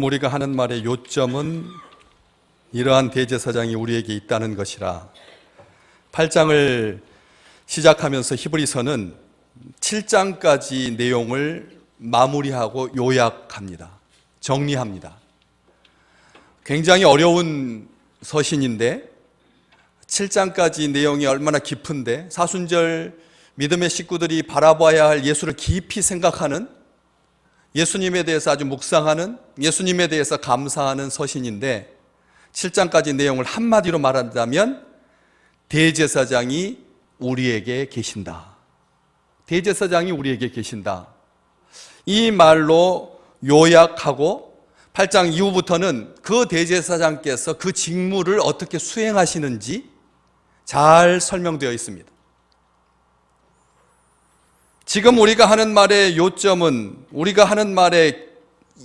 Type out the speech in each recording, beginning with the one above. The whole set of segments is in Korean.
우리가 하는 말의 요점은 이러한 대제사장이 우리에게 있다는 것이라. 8장을 시작하면서 히브리서는 7장까지 내용을 마무리하고 요약합니다. 정리합니다. 굉장히 어려운 서신인데 7장까지 내용이 얼마나 깊은데 사순절 믿음의 식구들이 바라봐야 할 예수를 깊이 생각하는, 예수님에 대해서 아주 묵상하는, 예수님에 대해서 감사하는 서신인데 7장까지 내용을 한마디로 말한다면 대제사장이 우리에게 계신다. 대제사장이 우리에게 계신다. 이 말로 요약하고 8장 이후부터는 그 대제사장께서 그 직무를 어떻게 수행하시는지 잘 설명되어 있습니다. 지금 우리가 하는 말의 요점은, 우리가 하는 말의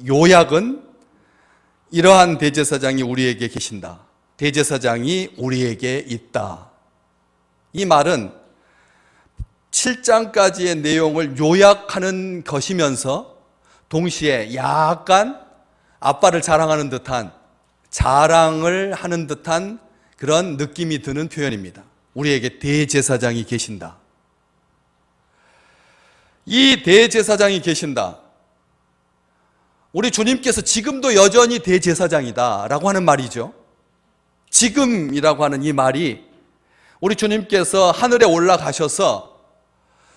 요약은 이러한 대제사장이 우리에게 계신다. 대제사장이 우리에게 있다. 이 말은 7장까지의 내용을 요약하는 것이면서 동시에 약간 아빠를 자랑하는 듯한, 자랑을 하는 듯한 그런 느낌이 드는 표현입니다. 우리에게 대제사장이 계신다. 이 대제사장이 계신다. 우리 주님께서 지금도 여전히 대제사장이다 라고 하는 말이죠. 지금이라고 하는 이 말이 우리 주님께서 하늘에 올라가셔서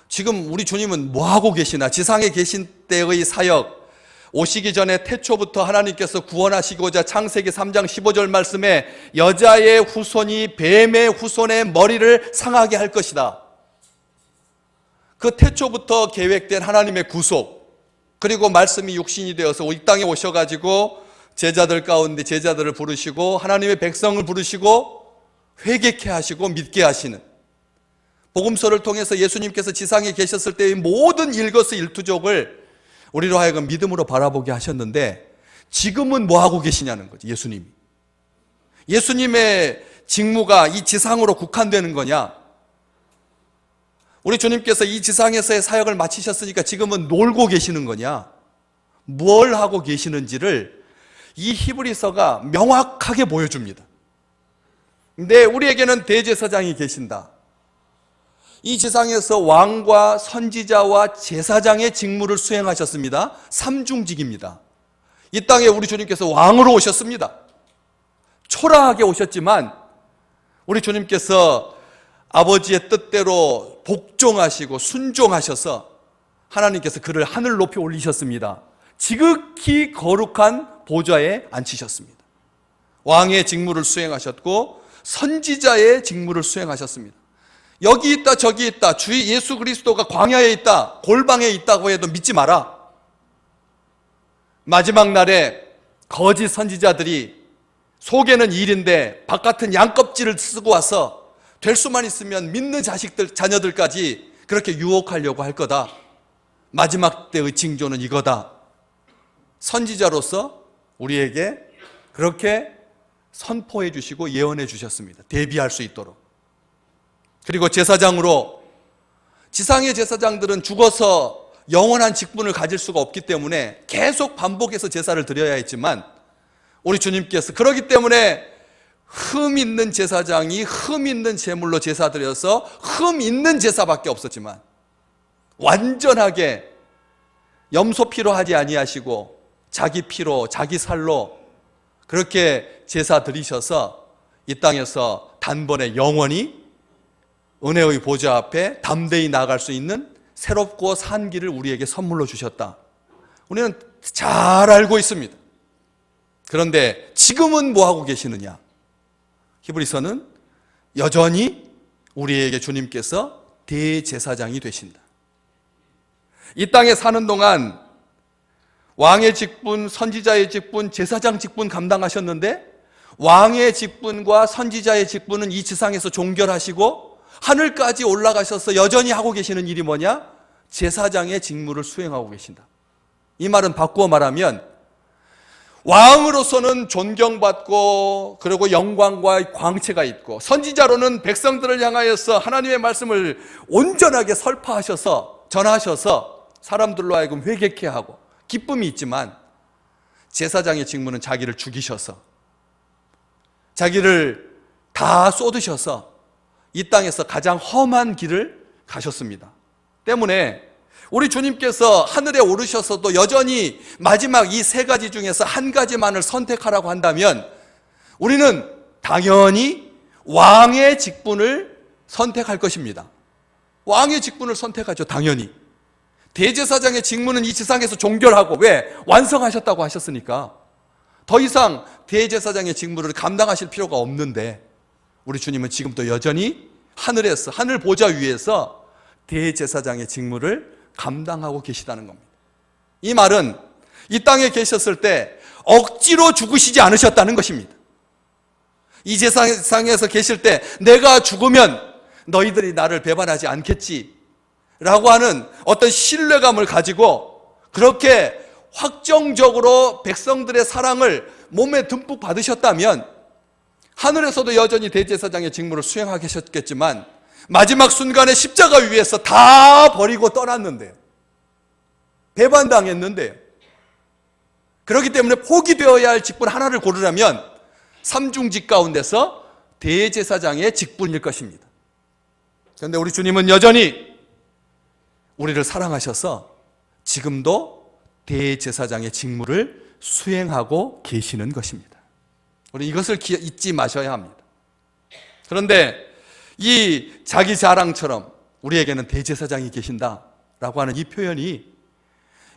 지금 우리 주님은 뭐하고 계시나, 지상에 계신 때의 사역, 오시기 전에 태초부터 하나님께서 구원하시고자 창세기 3장 15절 말씀에 여자의 후손이 뱀의 후손의 머리를 상하게 할 것이다. 그 태초부터 계획된 하나님의 구속, 그리고 말씀이 육신이 되어서 이 땅에 오셔가지고 제자들 가운데 제자들을 부르시고 하나님의 백성을 부르시고 회개케 하시고 믿게 하시는, 복음서를 통해서 예수님께서 지상에 계셨을 때의 모든 일거수일투족을 우리로 하여금 믿음으로 바라보게 하셨는데 지금은 뭐하고 계시냐는 거지. 예수님의 직무가 이 지상으로 국한되는 거냐? 우리 주님께서 이 지상에서의 사역을 마치셨으니까 지금은 놀고 계시는 거냐? 뭘 하고 계시는지를 이 히브리서가 명확하게 보여줍니다. 근데 우리에게는 대제사장이 계신다. 이 지상에서 왕과 선지자와 제사장의 직무를 수행하셨습니다. 삼중직입니다. 이 땅에 우리 주님께서 왕으로 오셨습니다. 초라하게 오셨지만 우리 주님께서 아버지의 뜻대로 복종하시고 순종하셔서 하나님께서 그를 하늘 높이 올리셨습니다. 지극히 거룩한 보좌에 앉히셨습니다. 왕의 직무를 수행하셨고 선지자의 직무를 수행하셨습니다. 여기 있다 저기 있다, 주 예수 그리스도가 광야에 있다, 골방에 있다고 해도 믿지 마라. 마지막 날에 거짓 선지자들이 속에는 일인데 바깥은 양껍질을 쓰고 와서 될 수만 있으면 믿는 자녀들까지 그렇게 유혹하려고 할 거다. 마지막 때의 징조는 이거다. 선지자로서 우리에게 그렇게 선포해 주시고 예언해 주셨습니다. 대비할 수 있도록. 그리고 제사장으로, 지상의 제사장들은 죽어서 영원한 직분을 가질 수가 없기 때문에 계속 반복해서 제사를 드려야 했지만 우리 주님께서 그러기 때문에 흠 있는 제사장이 흠 있는 제물로 제사 드려서 흠 있는 제사밖에 없었지만 완전하게 염소 피로 하지 아니하시고 자기 피로 자기 살로 그렇게 제사 드리셔서 이 땅에서 단번에 영원히 은혜의 보좌 앞에 담대히 나아갈 수 있는 새롭고 산 길을 우리에게 선물로 주셨다. 우리는 잘 알고 있습니다. 그런데 지금은 뭐하고 계시느냐? 히브리서는 여전히 우리에게 주님께서 대제사장이 되신다. 이 땅에 사는 동안 왕의 직분, 선지자의 직분, 제사장 직분 감당하셨는데 왕의 직분과 선지자의 직분은 이 지상에서 종결하시고 하늘까지 올라가셔서 여전히 하고 계시는 일이 뭐냐? 제사장의 직무를 수행하고 계신다. 이 말은 바꾸어 말하면 왕으로서는 존경받고 그리고 영광과 광채가 있고, 선지자로는 백성들을 향하여서 하나님의 말씀을 온전하게 설파하셔서 전하셔서 사람들로 하여금 회개케 하고 기쁨이 있지만, 제사장의 직무는 자기를 죽이셔서 자기를 다 쏟으셔서 이 땅에서 가장 험한 길을 가셨습니다. 때문에 우리 주님께서 하늘에 오르셔서도 여전히 마지막 이 세 가지 중에서 한 가지만을 선택하라고 한다면 우리는 당연히 왕의 직분을 선택할 것입니다. 왕의 직분을 선택하죠. 당연히. 대제사장의 직무는 이 지상에서 종결하고, 왜? 완성하셨다고 하셨으니까 더 이상 대제사장의 직무를 감당하실 필요가 없는데 우리 주님은 지금도 여전히 하늘에서, 하늘 보좌 위에서 대제사장의 직무를 감당하고 계시다는 겁니다. 이 말은 이 땅에 계셨을 때 억지로 죽으시지 않으셨다는 것입니다. 이 세상에서 계실 때 내가 죽으면 너희들이 나를 배반하지 않겠지 라고 하는 어떤 신뢰감을 가지고 그렇게 확정적으로 백성들의 사랑을 몸에 듬뿍 받으셨다면 하늘에서도 여전히 대제사장의 직무를 수행하게 하셨겠지만 마지막 순간에 십자가 위에서 다 버리고 떠났는데요. 배반당했는데요. 그렇기 때문에 포기되어야 할 직분 하나를 고르라면 삼중직 가운데서 대제사장의 직분일 것입니다. 그런데 우리 주님은 여전히 우리를 사랑하셔서 지금도 대제사장의 직무를 수행하고 계시는 것입니다. 우리 이것을 잊지 마셔야 합니다. 그런데 이 자기 자랑처럼 우리에게는 대제사장이 계신다라고 하는 이 표현이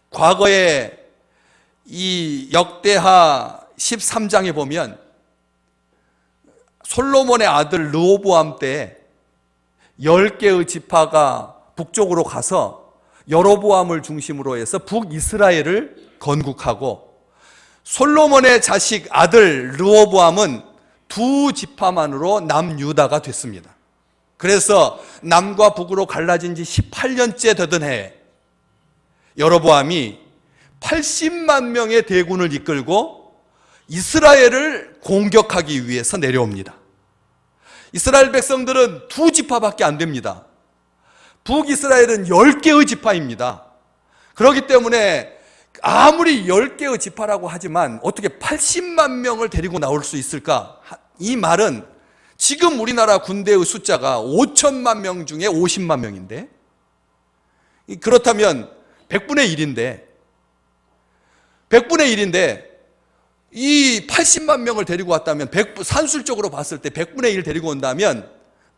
과거에 이 역대하 13장에 보면 솔로몬의 아들 르호보암 때 10개의 지파가 북쪽으로 가서 여로보암을 중심으로 해서 북이스라엘을 건국하고 솔로몬의 자식 아들 르호보암은 2지파만으로 남유다가 됐습니다. 그래서 남과 북으로 갈라진 지 18년째 되던 해에 여로보암이 80만 명의 대군을 이끌고 이스라엘을 공격하기 위해서 내려옵니다. 이스라엘 백성들은 2지파밖에 안 됩니다. 북이스라엘은 10개의 지파입니다. 그렇기 때문에 아무리 10개의 지파라고 하지만 어떻게 80만 명을 데리고 나올 수 있을까? 이 말은 지금 우리나라 군대의 숫자가 5천만 명 중에 50만 명인데 그렇다면 100분의 1인데 이 80만 명을 데리고 왔다면 산술적으로 봤을 때 100분의 1 데리고 온다면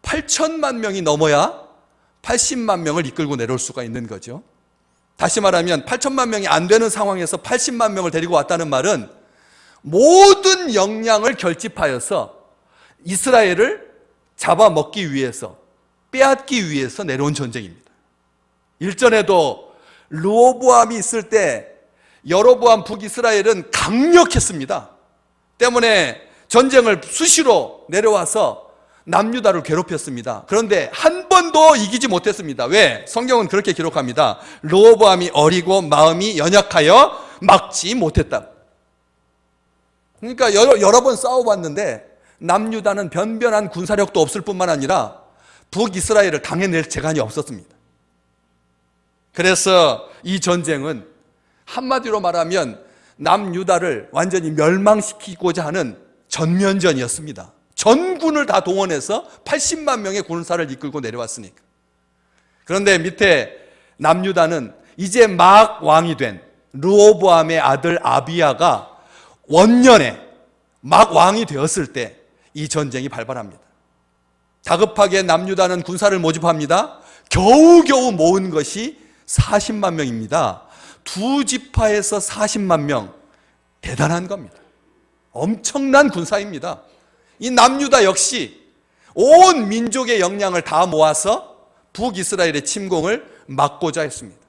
8천만 명이 넘어야 80만 명을 이끌고 내려올 수가 있는 거죠. 다시 말하면 8천만 명이 안 되는 상황에서 80만 명을 데리고 왔다는 말은 모든 역량을 결집하여서 이스라엘을 잡아먹기 위해서, 빼앗기 위해서 내려온 전쟁입니다. 일전에도 르호보암이 있을 때 여로보암 북이스라엘은 강력했습니다. 때문에 전쟁을 수시로 내려와서 남유다를 괴롭혔습니다. 그런데 한 번도 이기지 못했습니다. 왜? 성경은 그렇게 기록합니다. 르호보암이 어리고 마음이 연약하여 막지 못했다. 그러니까 여러 번 싸워봤는데 남유다는 변변한 군사력도 없을 뿐만 아니라 북이스라엘을 당해낼 재간이 없었습니다. 그래서 이 전쟁은 한마디로 말하면 남유다를 완전히 멸망시키고자 하는 전면전이었습니다. 전군을 다 동원해서 80만 명의 군사를 이끌고 내려왔으니까. 그런데 밑에 남유다는 이제 막 왕이 된 르호보암의 아들 아비야가 원년에 막 왕이 되었을 때 이 전쟁이 발발합니다. 다급하게 남유다는 군사를 모집합니다. 겨우겨우 모은 것이 40만 명입니다. 2지파에서 40만 명, 대단한 겁니다. 엄청난 군사입니다. 이 남유다 역시 온 민족의 역량을 다 모아서 북이스라엘의 침공을 막고자 했습니다.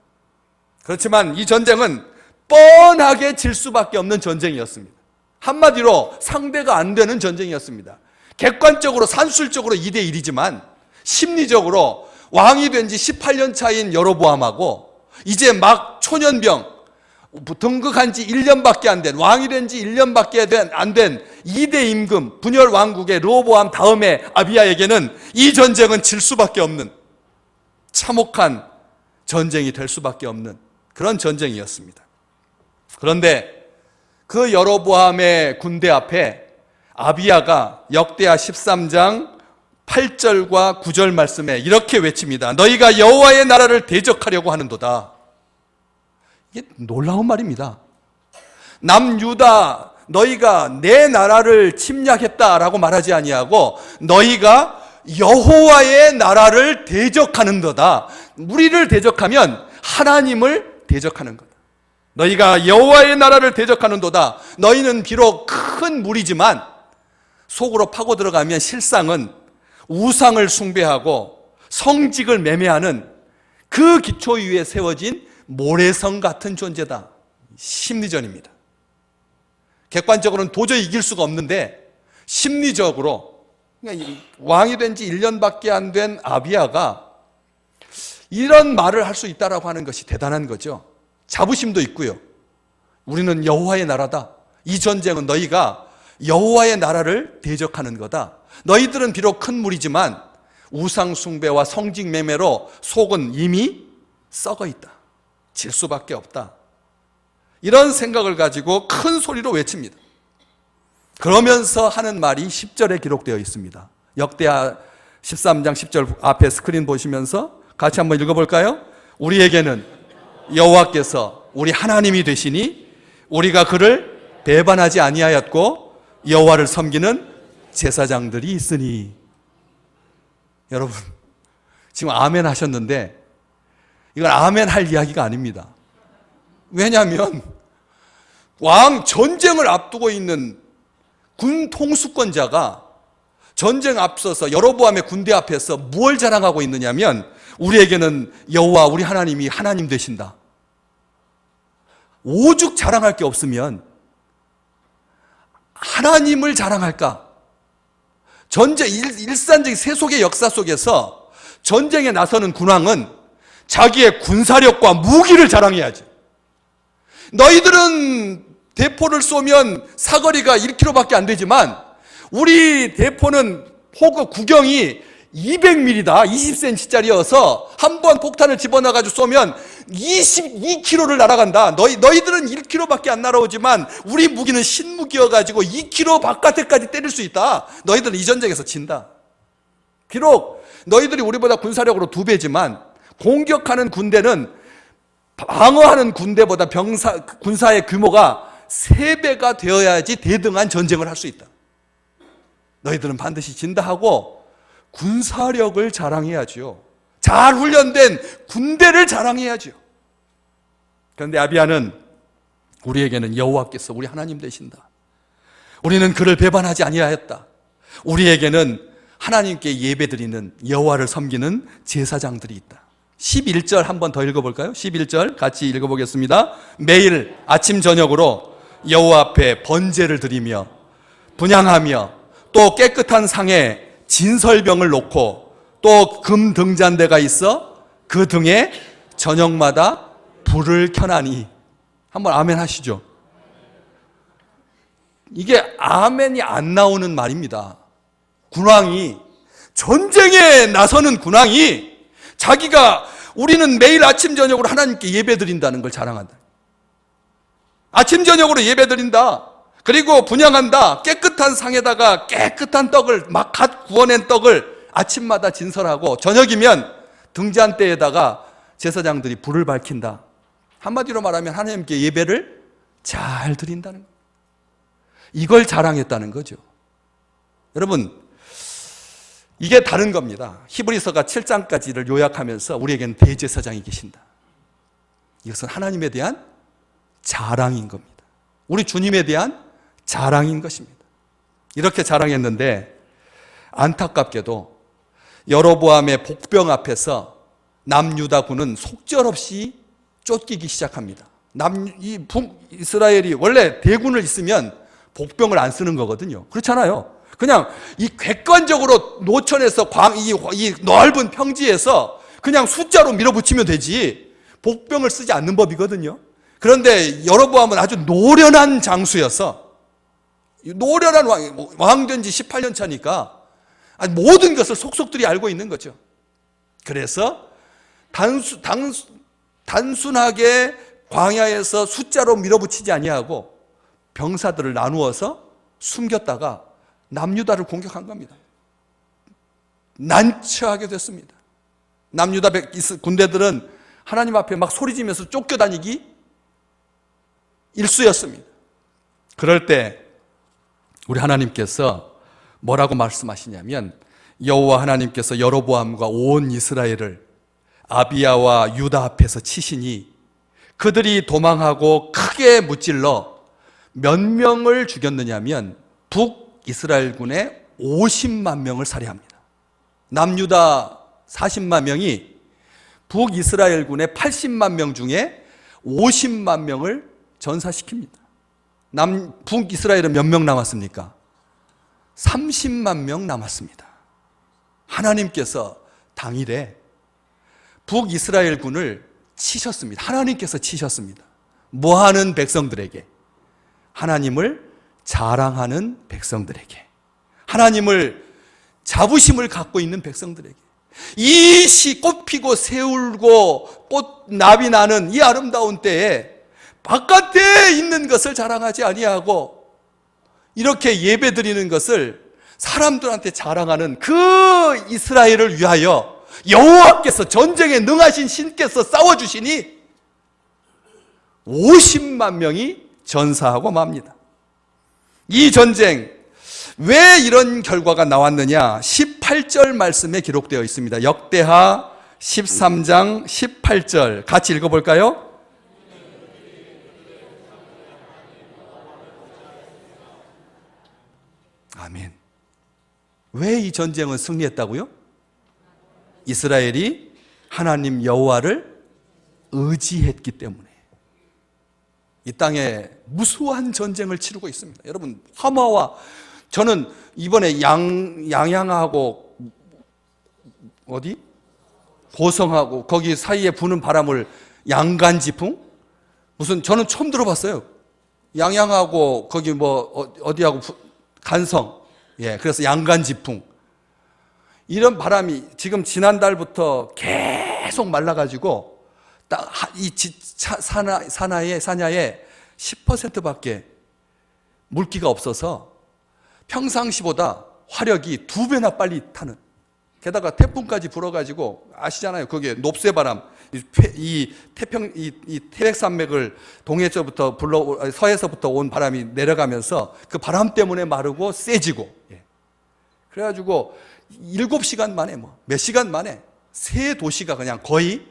그렇지만 이 전쟁은 뻔하게 질 수밖에 없는 전쟁이었습니다. 한마디로 상대가 안 되는 전쟁이었습니다. 객관적으로 산술적으로 2대1이지만 심리적으로 왕이 된 지 18년 차인 여로보암하고 이제 막 초년병, 등극한 지 1년밖에 안 된, 왕이 된 지 1년밖에 안 된 2대 임금, 분열 왕국의 르호보암 다음에 아비야에게는 이 전쟁은 질 수밖에 없는 참혹한 전쟁이 될 수밖에 없는 그런 전쟁이었습니다. 그런데 그 여로보암의 군대 앞에 아비야가 역대하 13장 8절과 9절 말씀에 이렇게 외칩니다. 너희가 여호와의 나라를 대적하려고 하는도다. 이게 놀라운 말입니다. 남유다 너희가 내 나라를 침략했다라고 말하지 아니하고 너희가 여호와의 나라를 대적하는도다. 우리를 대적하면 하나님을 대적하는 거다. 너희가 여호와의 나라를 대적하는도다. 너희는 비록 큰 무리지만 속으로 파고 들어가면 실상은 우상을 숭배하고 성직을 매매하는 그 기초 위에 세워진 모래성 같은 존재다. 심리전입니다. 객관적으로는 도저히 이길 수가 없는데 심리적으로 왕이 된 지 1년밖에 안 된 아비야가 이런 말을 할 수 있다라고 하는 것이 대단한 거죠. 자부심도 있고요. 우리는 여호와의 나라다. 이 전쟁은 너희가 여호와의 나라를 대적하는 거다. 너희들은 비록 큰 무리지만 우상 숭배와 성직 매매로 속은 이미 썩어 있다. 질 수밖에 없다. 이런 생각을 가지고 큰 소리로 외칩니다. 그러면서 하는 말이 10절에 기록되어 있습니다. 역대하 13장 10절 앞에 스크린 보시면서 같이 한번 읽어볼까요? 우리에게는 여호와께서 우리 하나님이 되시니 우리가 그를 배반하지 아니하였고 여호와를 섬기는 제사장들이 있으니. 여러분 지금 아멘 하셨는데 이건 아멘 할 이야기가 아닙니다. 왜냐하면 왕 전쟁을 앞두고 있는 군 통수권자가 전쟁 앞서서 여로보암의 군대 앞에서 무엇을 자랑하고 있느냐면 우리에게는 여호와 우리 하나님이 하나님 되신다. 오죽 자랑할 게 없으면 하나님을 자랑할까? 전쟁 일산적 세속의 역사 속에서 전쟁에 나서는 군왕은 자기의 군사력과 무기를 자랑해야지. 너희들은 대포를 쏘면 사거리가 1km밖에 안 되지만 우리 대포는 포구 구경이 200mm다. 20cm짜리여서 한 번 폭탄을 집어넣어가지고 쏘면 22km를 날아간다. 너희들은 1km밖에 안 날아오지만 우리 무기는 신무기여가지고 2km 바깥에까지 때릴 수 있다. 너희들은 이 전쟁에서 진다. 비록 너희들이 우리보다 군사력으로 2배지만 공격하는 군대는 방어하는 군대보다 군사의 규모가 3배가 되어야지 대등한 전쟁을 할 수 있다. 너희들은 반드시 진다 하고 군사력을 자랑해야죠. 잘 훈련된 군대를 자랑해야죠. 그런데 아비야는 우리에게는 여호와께서 우리 하나님 되신다. 우리는 그를 배반하지 아니하였다. 우리에게는 하나님께 예배드리는 여호와를 섬기는 제사장들이 있다. 11절 한 번 더 읽어볼까요? 11절 같이 읽어보겠습니다. 매일 아침 저녁으로 여호와 앞에 번제를 드리며 분향하며 또 깨끗한 상에 진설병을 놓고 또 금 등잔대가 있어 그 등에 저녁마다 불을 켜나니. 한번 아멘 하시죠. 이게 아멘이 안 나오는 말입니다. 군왕이, 전쟁에 나서는 군왕이 자기가 우리는 매일 아침 저녁으로 하나님께 예배드린다는 걸 자랑한다. 아침 저녁으로 예배드린다. 그리고 분향한다. 깨끗한 상에다가 깨끗한 떡을 막 갓 구워낸 떡을 아침마다 진설하고 저녁이면 등잔대에다가 제사장들이 불을 밝힌다. 한마디로 말하면 하나님께 예배를 잘 드린다는 거예요. 이걸 자랑했다는 거죠. 여러분, 이게 다른 겁니다. 히브리서가 7장까지를 요약하면서 우리에게는 대제사장이 계신다. 이것은 하나님에 대한 자랑인 겁니다. 우리 주님에 대한 자랑인 것입니다. 이렇게 자랑했는데 안타깝게도 여로보암의 복병 앞에서 남유다군은 속절없이 쫓기기 시작합니다. 북이스라엘이 원래 대군을 있으면 복병을 안 쓰는 거거든요. 그렇잖아요. 그냥 이 객관적으로 노천에서 이 넓은 평지에서 그냥 숫자로 밀어붙이면 되지 복병을 쓰지 않는 법이거든요. 그런데 여로보암은 아주 노련한 장수여서 노련한 왕 된 지 18년 차니까 모든 것을 속속들이 알고 있는 거죠. 그래서 단순하게 광야에서 숫자로 밀어붙이지 아니하고 병사들을 나누어서 숨겼다가 남유다를 공격한 겁니다. 난처하게 됐습니다. 남유다 군대들은 하나님 앞에 막 소리지면서 쫓겨다니기 일쑤였습니다. 그럴 때 우리 하나님께서 뭐라고 말씀하시냐면, 여호와 하나님께서 여로보암과 온 이스라엘을 아비야와 유다 앞에서 치시니 그들이 도망하고 크게 무찔러 몇 명을 죽였느냐면 북이스라엘군의 50만 명을 살해합니다. 남유다 40만 명이 북이스라엘군의 80만 명 중에 50만 명을 전사시킵니다. 북이스라엘은 몇 명 남았습니까? 30만 명 남았습니다. 하나님께서 당일에 북이스라엘군을 치셨습니다. 하나님께서 치셨습니다. 뭐하는 백성들에게? 하나님을 자랑하는 백성들에게, 하나님을 자부심을 갖고 있는 백성들에게, 이 시 꽃피고 새울고 꽃나비 나는 이 아름다운 때에 바깥에 있는 것을 자랑하지 아니하고 이렇게 예배드리는 것을 사람들한테 자랑하는 그 이스라엘을 위하여 여호와께서, 전쟁에 능하신 신께서 싸워주시니 50만 명이 전사하고 맙니다. 이 전쟁, 왜 이런 결과가 나왔느냐? 18절 말씀에 기록되어 있습니다. 역대하 13장 18절 같이 읽어볼까요? 아멘. 왜 이 전쟁은 승리했다고요? 이스라엘이 하나님 여호와를 의지했기 때문에. 이 땅에 무수한 전쟁을 치르고 있습니다. 여러분, 하마와, 저는 이번에 양양하고 어디? 고성하고 거기 사이에 부는 바람을 양간지풍? 무슨, 저는 처음 들어봤어요. 양양하고 거기 뭐 어디하고 간성. 예, 그래서 양간지풍. 이런 바람이 지금 지난달부터 계속 말라가지고 이 산야에 10%밖에 물기가 없어서 평상시보다 화력이 2배나 빨리 타는, 게다가 태풍까지 불어가지고 아시잖아요. 거기에 높쇠바람, 이 태백산맥을 동해서부터 서해서부터 온 바람이 내려가면서 그 바람 때문에 마르고 세지고, 그래가지고 7시간 만에 몇 시간 만에 세 도시가 그냥 거의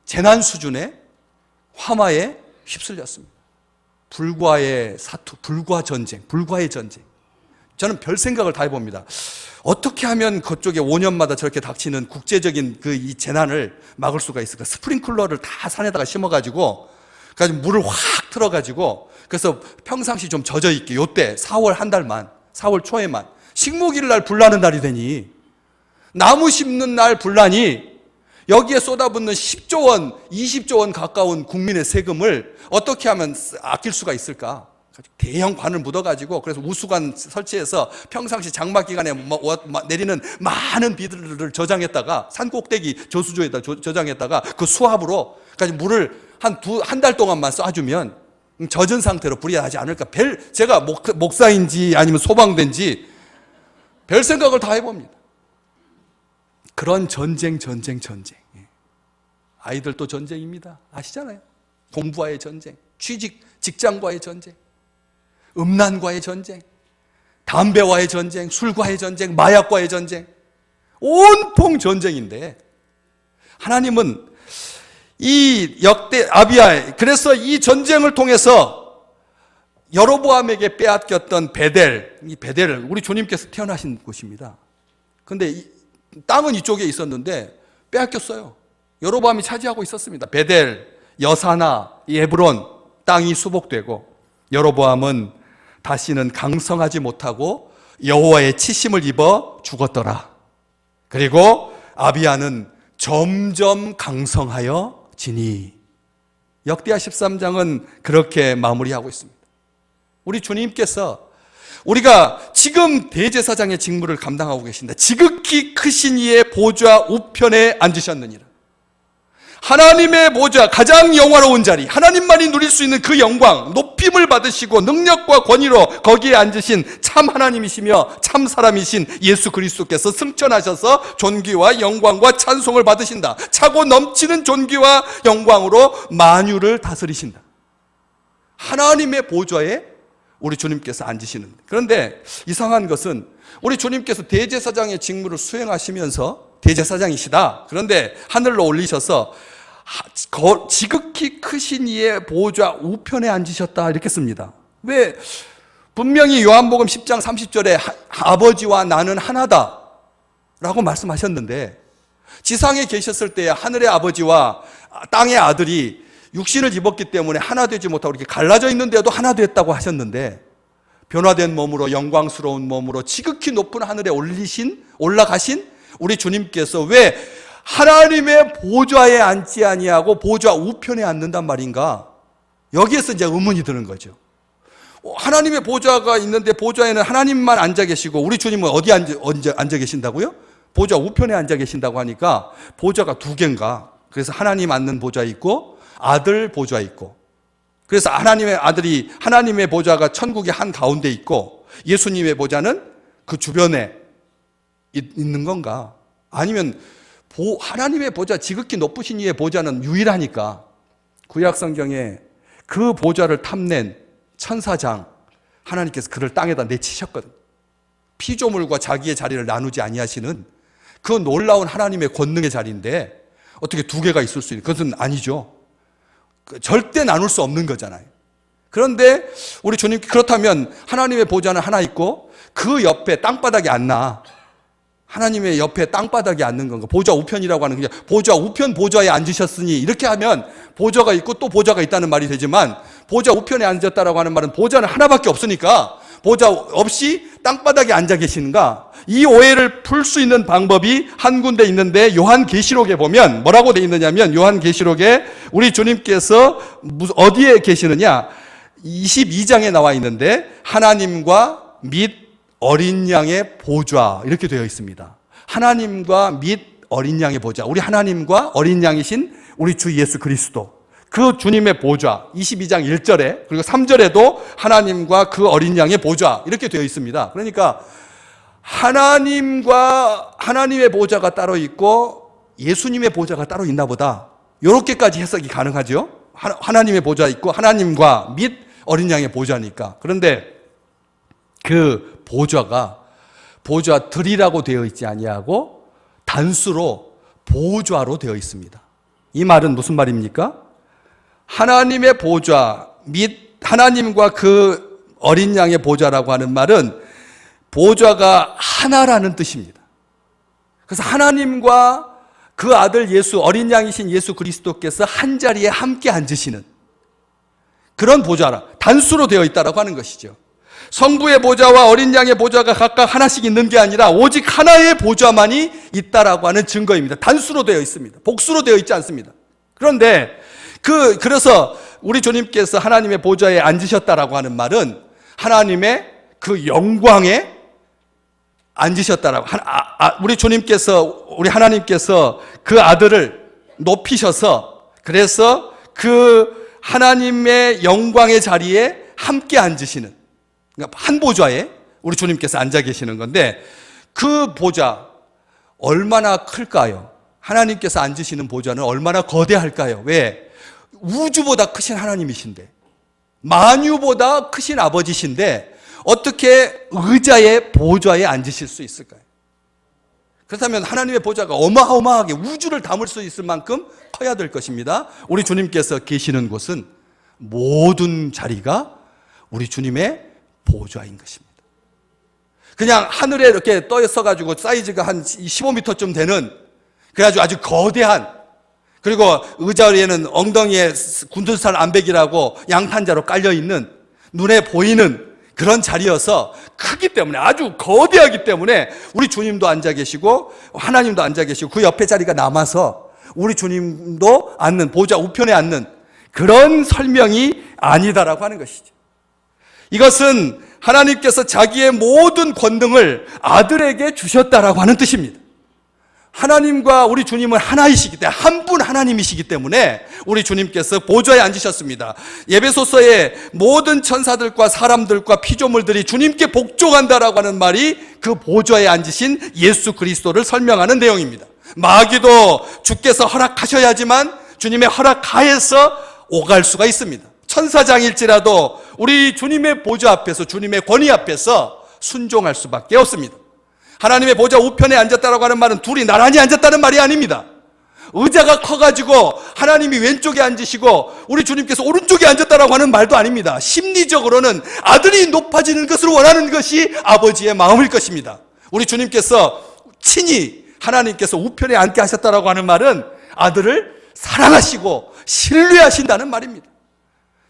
재난 수준의 화마에 휩쓸렸습니다. 불과의 사투, 불과 전쟁, 불과의 전쟁. 저는 별 생각을 다 해봅니다. 어떻게 하면 그쪽에 5년마다 저렇게 닥치는 국제적인 이 재난을 막을 수가 있을까? 스프링클러를 다 산에다가 심어가지고, 물을 확 틀어가지고, 그래서 평상시 좀 젖어있게, 요때 4월 한 달만, 4월 초에만, 식목일 날 불나는 날이 되니, 나무 심는 날 불나니, 여기에 쏟아붓는 10조 원, 20조 원 가까운 국민의 세금을 어떻게 하면 아낄 수가 있을까? 대형 관을 묻어가지고, 그래서 우수관 설치해서 평상시 장마 기간에 내리는 많은 비들을 저장했다가, 산 꼭대기 저수조에다 저장했다가 그 수압으로 물을 한 달 동안만 쏴주면 젖은 상태로 불이 나지 않을까? 제가 목사인지 아니면 소방대인지 별 생각을 다 해봅니다. 그런 전쟁. 아이들도 전쟁입니다. 아시잖아요. 공부와의 전쟁, 직장과의 전쟁, 음란과의 전쟁, 담배와의 전쟁, 술과의 전쟁, 마약과의 전쟁, 온통 전쟁인데, 하나님은 이 역대 아비야, 그래서 이 전쟁을 통해서 여로보암에게 빼앗겼던 이 베델을 우리 주님께서 태어나신 곳입니다. 근데 땅은 이쪽에 있었는데 빼앗겼어요. 여로보암이 차지하고 있었습니다. 베델, 여사나, 에브론 땅이 수복되고, 여로보암은 다시는 강성하지 못하고 여호와의 치심을 입어 죽었더라. 그리고 아비야는 점점 강성하여 지니. 역대하 13장은 그렇게 마무리하고 있습니다. 우리 주님께서 우리가 지금 대제사장의 직무를 감당하고 계신다. 지극히 크신 이의 보좌 우편에 앉으셨느니라. 하나님의 보좌, 가장 영화로운 자리, 하나님만이 누릴 수 있는 그 영광, 높임을 받으시고 능력과 권위로 거기에 앉으신 참 하나님이시며 참 사람이신 예수 그리스도께서 승천하셔서 존귀와 영광과 찬송을 받으신다. 차고 넘치는 존귀와 영광으로 만유를 다스리신다. 하나님의 보좌에 우리 주님께서 앉으시는. 그런데 이상한 것은 우리 주님께서 대제사장의 직무를 수행하시면서 대제사장이시다. 그런데 하늘로 올리셔서 지극히 크신 이의 보좌 우편에 앉으셨다 이렇게 씁니다. 왜? 분명히 요한복음 10장 30절에 아버지와 나는 하나다 라고 말씀하셨는데, 지상에 계셨을 때 하늘의 아버지와 땅의 아들이 육신을 입었기 때문에 하나 되지 못하고 이렇게 갈라져 있는데도 하나 됐다고 하셨는데, 변화된 몸으로 영광스러운 몸으로 지극히 높은 하늘에 올라가신 우리 주님께서 왜 하나님의 보좌에 앉지 아니하고 보좌 우편에 앉는단 말인가? 여기에서 이제 의문이 드는 거죠. 하나님의 보좌가 있는데 보좌에는 하나님만 앉아 계시고 우리 주님은 어디 앉아 계신다고요? 보좌 우편에 앉아 계신다고 하니까 보좌가 두 개인가? 그래서 하나님 앉는 보좌 있고 아들 보좌 있고, 그래서 하나님의 아들이 하나님의 보좌가 천국의 한 가운데 있고 예수님의 보좌는 그 주변에 있는 건가? 아니면 하나님의 보좌, 지극히 높으신 이의 보좌는 유일하니까 구약 성경에 그 보좌를 탐낸 천사장 하나님께서 그를 땅에다 내치셨거든. 피조물과 자기의 자리를 나누지 아니하시는 그 놀라운 하나님의 권능의 자리인데 어떻게 두 개가 있을 수 있는, 그것은 아니죠. 절대 나눌 수 없는 거잖아요. 그런데 우리 주님, 그렇다면 하나님의 보좌는 하나 있고 그 옆에 땅바닥에 앉나? 하나님의 옆에 땅바닥에 앉는 건가? 보좌 우편이라고 하는, 그냥 보좌 우편 보좌에 앉으셨으니 이렇게 하면 보좌가 있고 또 보좌가 있다는 말이 되지만, 보좌 우편에 앉았다라고 하는 말은 보좌는 하나밖에 없으니까 보좌 없이 땅바닥에 앉아 계시는가? 이 오해를 풀 수 있는 방법이 한 군데 있는데, 요한계시록에 보면 뭐라고 돼 있느냐면, 요한계시록에 우리 주님께서 어디에 계시느냐? 22장에 나와 있는데 하나님과 및 어린 양의 보좌 이렇게 되어 있습니다. 하나님과 및 어린 양의 보좌, 우리 하나님과 어린 양이신 우리 주 예수 그리스도, 그 주님의 보좌, 22장 1절에 그리고 3절에도 하나님과 그 어린 양의 보좌 이렇게 되어 있습니다. 그러니까 하나님과 하나님의 보좌가 따로 있고 예수님의 보좌가 따로 있나 보다, 이렇게까지 해석이 가능하죠. 하나님의 보좌 있고 하나님과 및 어린 양의 보좌니까. 그런데 그 보좌가 보좌들이라고 되어 있지 아니하고 단수로 보좌로 되어 있습니다. 이 말은 무슨 말입니까? 하나님의 보좌 및 하나님과 그 어린 양의 보좌라고 하는 말은 보좌가 하나라는 뜻입니다. 그래서 하나님과 그 아들 예수, 어린 양이신 예수 그리스도께서 한 자리에 함께 앉으시는 그런 보좌라, 단수로 되어 있다라고 하는 것이죠. 성부의 보좌와 어린 양의 보좌가 각각 하나씩 있는 게 아니라 오직 하나의 보좌만이 있다라고 하는 증거입니다. 단수로 되어 있습니다. 복수로 되어 있지 않습니다. 그런데 그래서 우리 주님께서 하나님의 보좌에 앉으셨다라고 하는 말은 하나님의 그 영광에 앉으셨다라고, 우리 주님께서, 우리 하나님께서 그 아들을 높이셔서 그래서 그 하나님의 영광의 자리에 함께 앉으시는, 그러니까 한 보좌에 우리 주님께서 앉아 계시는 건데, 그 보좌 얼마나 클까요? 하나님께서 앉으시는 보좌는 얼마나 거대할까요? 왜? 우주보다 크신 하나님이신데, 만유보다 크신 아버지신데 어떻게 의자의 보좌에 앉으실 수 있을까요? 그렇다면 하나님의 보좌가 어마어마하게 우주를 담을 수 있을 만큼 커야 될 것입니다. 우리 주님께서 계시는 곳은 모든 자리가 우리 주님의 보좌인 것입니다. 그냥 하늘에 이렇게 떠 있어가지고 사이즈가 한 15m쯤 되는, 그래가지고 아주 거대한, 그리고 의자에는 엉덩이에 군두살 암백이라고 양탄자로 깔려있는 눈에 보이는 그런 자리여서 크기 때문에, 아주 거대하기 때문에 우리 주님도 앉아 계시고 하나님도 앉아 계시고 그 옆에 자리가 남아서 우리 주님도 앉는, 보좌 우편에 앉는 그런 설명이 아니다라고 하는 것이죠. 이것은 하나님께서 자기의 모든 권능을 아들에게 주셨다라고 하는 뜻입니다. 하나님과 우리 주님은 하나이시기 때문에, 한 분 하나님이시기 때문에 우리 주님께서 보좌에 앉으셨습니다. 에베소서의 모든 천사들과 사람들과 피조물들이 주님께 복종한다라고 하는 말이 그 보좌에 앉으신 예수 그리스도를 설명하는 내용입니다. 마귀도 주께서 허락하셔야지만 주님의 허락하에서 오갈 수가 있습니다. 천사장일지라도 우리 주님의 보좌 앞에서, 주님의 권위 앞에서 순종할 수밖에 없습니다. 하나님의 보좌 우편에 앉았다라고 하는 말은 둘이 나란히 앉았다는 말이 아닙니다. 의자가 커가지고 하나님이 왼쪽에 앉으시고 우리 주님께서 오른쪽에 앉았다라고 하는 말도 아닙니다. 심리적으로는 아들이 높아지는 것을 원하는 것이 아버지의 마음일 것입니다. 우리 주님께서 친히 하나님께서 우편에 앉게 하셨다라고 하는 말은 아들을 사랑하시고 신뢰하신다는 말입니다.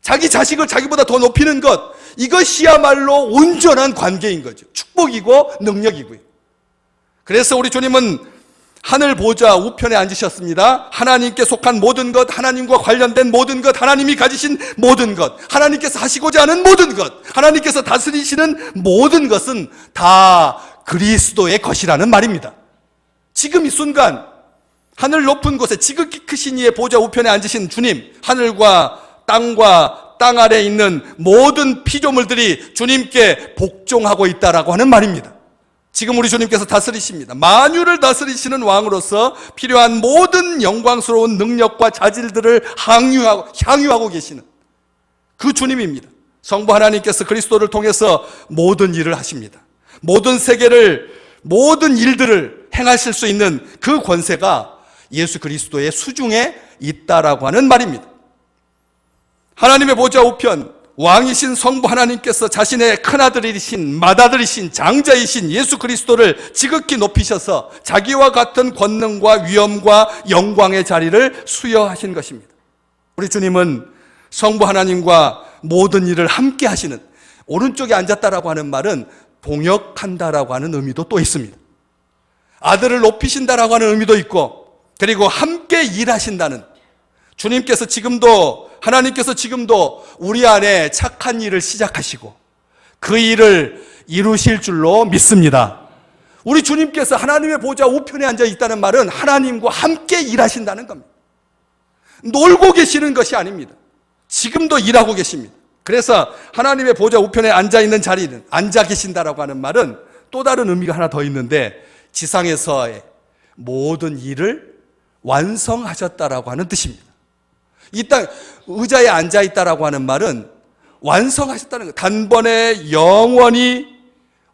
자기 자식을 자기보다 더 높이는 것, 이것이야말로 온전한 관계인 거죠. 축복이고 능력이고요. 그래서 우리 주님은 하늘 보좌 우편에 앉으셨습니다. 하나님께 속한 모든 것, 하나님과 관련된 모든 것, 하나님이 가지신 모든 것, 하나님께서 하시고자 하는 모든 것, 하나님께서 다스리시는 모든 것은 다 그리스도의 것이라는 말입니다. 지금 이 순간 하늘 높은 곳에 지극히 크신 이의 보좌 우편에 앉으신 주님, 하늘과 땅 아래에 있는 모든 피조물들이 주님께 복종하고 있다라고 하는 말입니다. 지금 우리 주님께서 다스리십니다. 만유를 다스리시는 왕으로서 필요한 모든 영광스러운 능력과 자질들을 향유하고 계시는 그 주님입니다. 성부 하나님께서 그리스도를 통해서 모든 일을 하십니다. 모든 세계를, 모든 일들을 행하실 수 있는 그 권세가 예수 그리스도의 수중에 있다라고 하는 말입니다. 하나님의 보좌 우편, 왕이신 성부 하나님께서 자신의 큰아들이신, 맏아들이신, 장자이신 예수 그리스도를 지극히 높이셔서 자기와 같은 권능과 위엄과 영광의 자리를 수여하신 것입니다. 우리 주님은 성부 하나님과 모든 일을 함께 하시는, 오른쪽에 앉았다라고 하는 말은 동역한다라고 하는 의미도 또 있습니다. 아들을 높이신다라고 하는 의미도 있고, 그리고 함께 일하신다는, 주님께서 지금도, 하나님께서 지금도 우리 안에 착한 일을 시작하시고 그 일을 이루실 줄로 믿습니다. 우리 주님께서 하나님의 보좌 우편에 앉아 있다는 말은 하나님과 함께 일하신다는 겁니다. 놀고 계시는 것이 아닙니다. 지금도 일하고 계십니다. 그래서 하나님의 보좌 우편에 앉아 있는 자리는, 앉아 계신다라고 하는 말은 또 다른 의미가 하나 더 있는데, 지상에서의 모든 일을 완성하셨다라고 하는 뜻입니다. 이 땅 의자에 앉아 있다라고 하는 말은 완성하셨다는 것, 단번에 영원히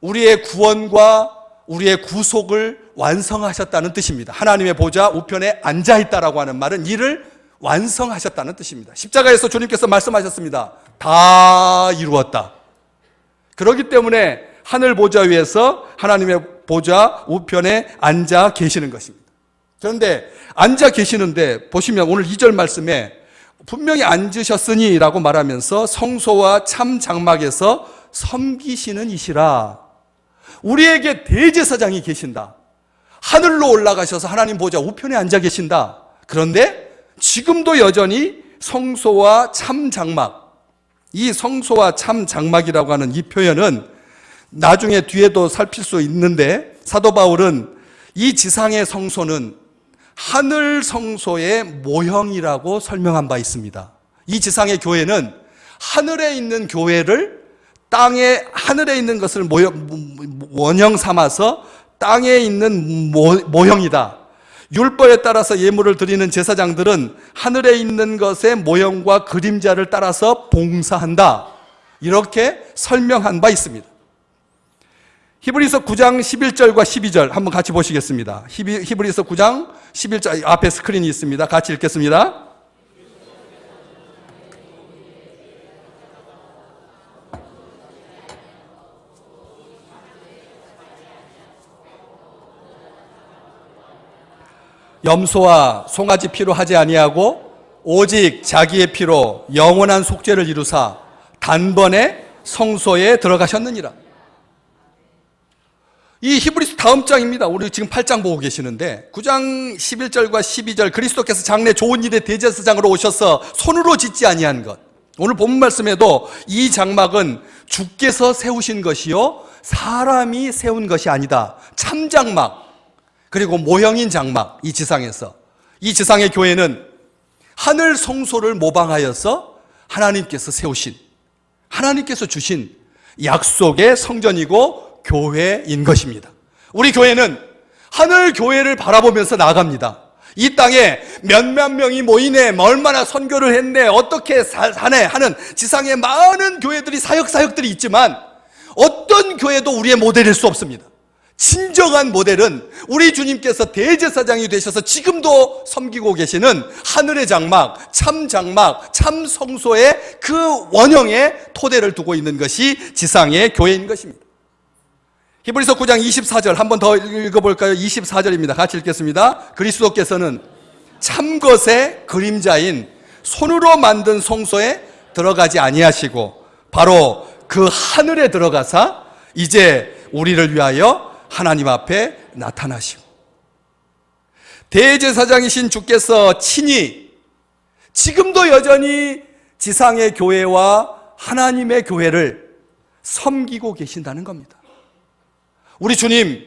우리의 구원과 우리의 구속을 완성하셨다는 뜻입니다. 하나님의 보좌 우편에 앉아 있다라고 하는 말은 일을 완성하셨다는 뜻입니다. 십자가에서 주님께서 말씀하셨습니다. 다 이루었다. 그렇기 때문에 하늘 보좌 위에서 하나님의 보좌 우편에 앉아 계시는 것입니다. 그런데 앉아 계시는데 보시면 오늘 2절 말씀에 분명히 앉으셨으니 라고 말하면서 성소와 참 장막에서 섬기시는 이시라. 우리에게 대제사장이 계신다. 하늘로 올라가셔서 하나님 보좌 우편에 앉아 계신다. 그런데 지금도 여전히 성소와 참 장막, 이 성소와 참 장막이라고 하는 이 표현은 나중에 뒤에도 살필 수 있는데, 사도 바울은 이 지상의 성소는 하늘 성소의 모형이라고 설명한 바 있습니다. 이 지상의 교회는 하늘에 있는 교회를 하늘에 있는 것을 원형 삼아서 땅에 있는 모형이다. 율법에 따라서 예물을 드리는 제사장들은 하늘에 있는 것의 모형과 그림자를 따라서 봉사한다. 이렇게 설명한 바 있습니다. 히브리서 9장 11절과 12절 한번 같이 보시겠습니다. 히브리서 9장 11절, 앞에 스크린이 있습니다. 같이 읽겠습니다. 염소와 송아지 피로 하지 아니하고 오직 자기의 피로 영원한 속죄를 이루사 단번에 성소에 들어가셨느니라. 이 히브리서 다음 장입니다. 우리 지금 8장 보고 계시는데 9장 11절과 12절, 그리스도께서 장래 좋은 일의 대제사장으로 오셔서 손으로 짓지 아니한 것. 오늘 본문 말씀에도 이 장막은 주께서 세우신 것이요 사람이 세운 것이 아니다. 참장막, 그리고 모형인 장막, 이 지상에서 이 지상의 교회는 하늘 성소를 모방하여서 하나님께서 세우신, 하나님께서 주신 약속의 성전이고 교회인 것입니다. 우리 교회는 하늘 교회를 바라보면서 나아갑니다. 이 땅에 몇몇 명이 모이네, 얼마나 선교를 했네, 어떻게 사네 하는 지상에 많은 교회들이, 사역들이 있지만 어떤 교회도 우리의 모델일 수 없습니다. 진정한 모델은 우리 주님께서 대제사장이 되셔서 지금도 섬기고 계시는 하늘의 장막, 참 성소의 그 원형의 토대를 두고 있는 것이 지상의 교회인 것입니다. 히브리서 9장 24절 한 번 더 읽어볼까요? 24절입니다. 같이 읽겠습니다. 그리스도께서는 참것의 그림자인 손으로 만든 성소에 들어가지 아니하시고 바로 그 하늘에 들어가사 이제 우리를 위하여 하나님 앞에 나타나시고, 대제사장이신 주께서 친히 지금도 여전히 지상의 교회와 하나님의 교회를 섬기고 계신다는 겁니다. 우리 주님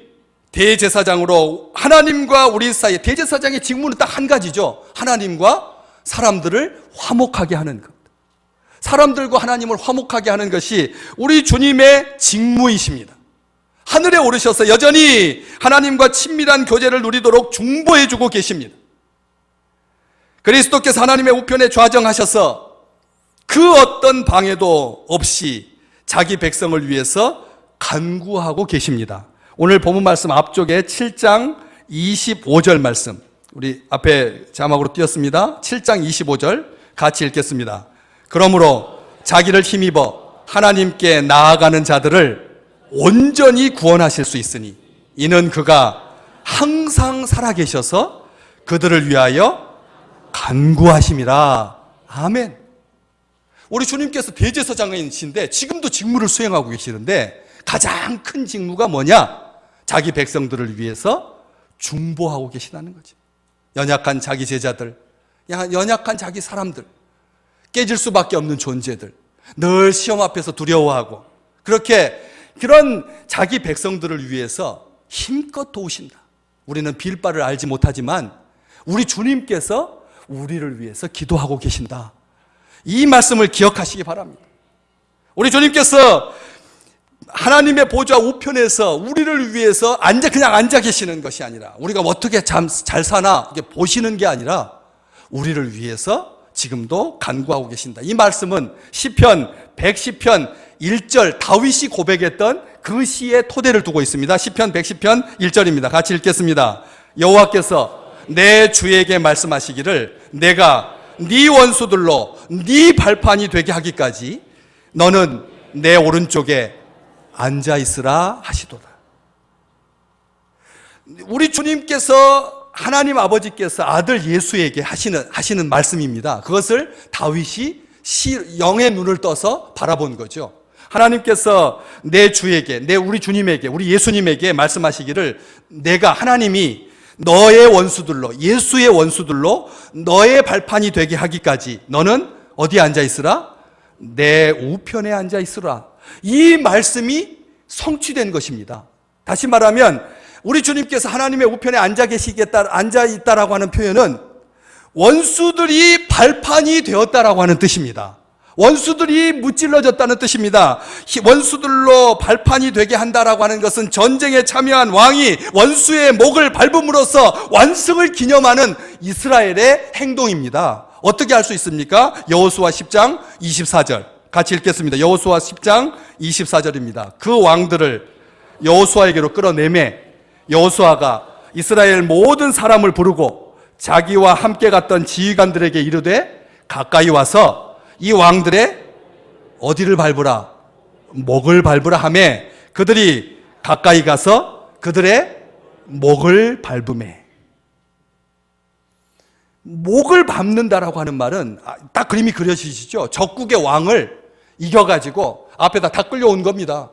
대제사장으로 하나님과 우리 사이에, 대제사장의 직무는 딱 한 가지죠. 하나님과 사람들을 화목하게 하는 것, 사람들과 하나님을 화목하게 하는 것이 우리 주님의 직무이십니다. 하늘에 오르셔서 여전히 하나님과 친밀한 교제를 누리도록 중보해주고 계십니다. 그리스도께서 하나님의 우편에 좌정하셔서 그 어떤 방해도 없이 자기 백성을 위해서 간구하고 계십니다. 오늘 본문 말씀 앞쪽에 7장 25절 말씀, 우리 앞에 자막으로 띄었습니다. 7장 25절 같이 읽겠습니다. 그러므로 자기를 힘입어 하나님께 나아가는 자들을 온전히 구원하실 수 있으니 이는 그가 항상 살아계셔서 그들을 위하여 간구하심이라. 아멘. 우리 주님께서 대제사장이신데 지금도 직무를 수행하고 계시는데 가장 큰 직무가 뭐냐? 자기 백성들을 위해서 중보하고 계시다는 거죠. 연약한 자기 제자들, 연약한 자기 사람들, 깨질 수밖에 없는 존재들, 늘 시험 앞에서 두려워하고 그런 자기 백성들을 위해서 힘껏 도우신다. 우리는 빌 바를 알지 못하지만 우리 주님께서 우리를 위해서 기도하고 계신다. 이 말씀을 기억하시기 바랍니다. 우리 주님께서 하나님의 보좌 우편에서 우리를 위해서 그냥 앉아 계시는 것이 아니라, 우리가 어떻게 잘 사나 이렇게 보시는 게 아니라 우리를 위해서 지금도 간구하고 계신다. 이 말씀은 시편 110편 1절 다윗이 고백했던 그 시의 토대를 두고 있습니다. 시편 110편 1절입니다. 같이 읽겠습니다. 여호와께서 내 주에게 말씀하시기를 내가 네 원수들로 네 발판이 되게 하기까지 너는 내 오른쪽에 앉아 있으라 하시도다. 우리 주님께서, 하나님 아버지께서 아들 예수에게 하시는 말씀입니다. 그것을 다윗이 영의 눈을 떠서 바라본 거죠. 하나님께서 내 주에게, 우리 주님에게, 우리 예수님에게 말씀하시기를 하나님이 너의 원수들로, 예수의 원수들로 너의 발판이 되게 하기까지 너는 어디에 앉아 있으라? 내 우편에 앉아 있으라. 이 말씀이 성취된 것입니다. 다시 말하면 우리 주님께서 하나님의 우편에 앉아 있다라고 하는 표현은 원수들이 발판이 되었다라고 하는 뜻입니다. 원수들이 무찔러졌다는 뜻입니다. 원수들로 발판이 되게 한다라고 하는 것은 전쟁에 참여한 왕이 원수의 목을 밟음으로써 완승을 기념하는 이스라엘의 행동입니다. 어떻게 할 수 있습니까? 여호수아 10장 24절 같이 읽겠습니다. 여호수아 10장 24절입니다. 그 왕들을 여호수아에게로 끌어내매 여호수아가 이스라엘 모든 사람을 부르고 자기와 함께 갔던 지휘관들에게 이르되 가까이 와서 이 왕들의 어디를 밟으라? 목을 밟으라 하며 그들이 가까이 가서 그들의 목을 밟으매. 목을 밟는다라고 하는 말은 딱 그림이 그려지시죠? 적국의 왕을 이겨가지고 앞에다 다 끌려온 겁니다.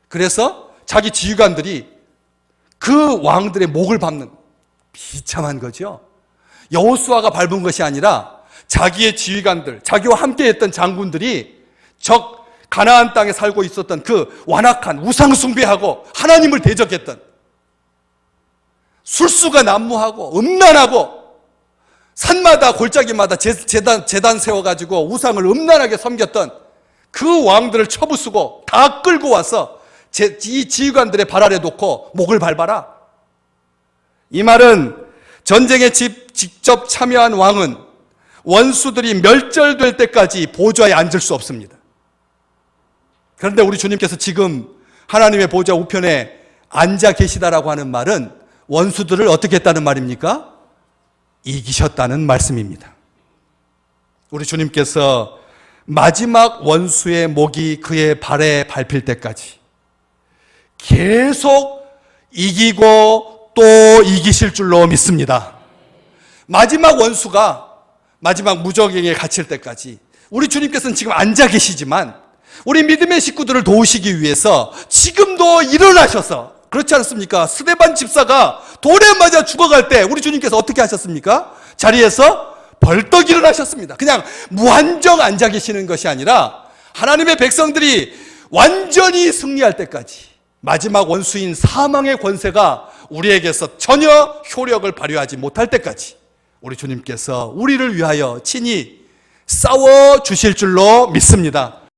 그래서 자기 지휘관들이 그 왕들의 목을 밟는, 비참한 거죠. 여호수아가 밟은 것이 아니라 자기의 지휘관들, 자기와 함께 했던 장군들이 가나안 땅에 살고 있었던 그 완악한 우상 숭배하고 하나님을 대적했던 술수가 난무하고 음란하고 산마다 골짜기마다 재단 세워가지고 우상을 음란하게 섬겼던 그 왕들을 쳐부수고 다 끌고 와서 이 지휘관들의 발 아래 놓고 목을 밟아라. 이 말은 전쟁에 직접 참여한 왕은 원수들이 멸절될 때까지 보좌에 앉을 수 없습니다. 그런데 우리 주님께서 지금 하나님의 보좌 우편에 앉아 계시다라고 하는 말은 원수들을 어떻게 했다는 말입니까? 이기셨다는 말씀입니다. 우리 주님께서 마지막 원수의 목이 그의 발에 밟힐 때까지 계속 이기고 또 이기실 줄로 믿습니다. 마지막 원수가 마지막 무적행에 갇힐 때까지 우리 주님께서는 지금 앉아 계시지만 우리 믿음의 식구들을 도우시기 위해서 지금도 일어나셔서, 그렇지 않습니까? 스데반 집사가 돌에 맞아 죽어갈 때 우리 주님께서 어떻게 하셨습니까? 자리에서 벌떡 일어나셨습니다. 그냥 무한정 앉아 계시는 것이 아니라 하나님의 백성들이 완전히 승리할 때까지, 마지막 원수인 사망의 권세가 우리에게서 전혀 효력을 발휘하지 못할 때까지 우리 주님께서 우리를 위하여 친히 싸워 주실 줄로 믿습니다.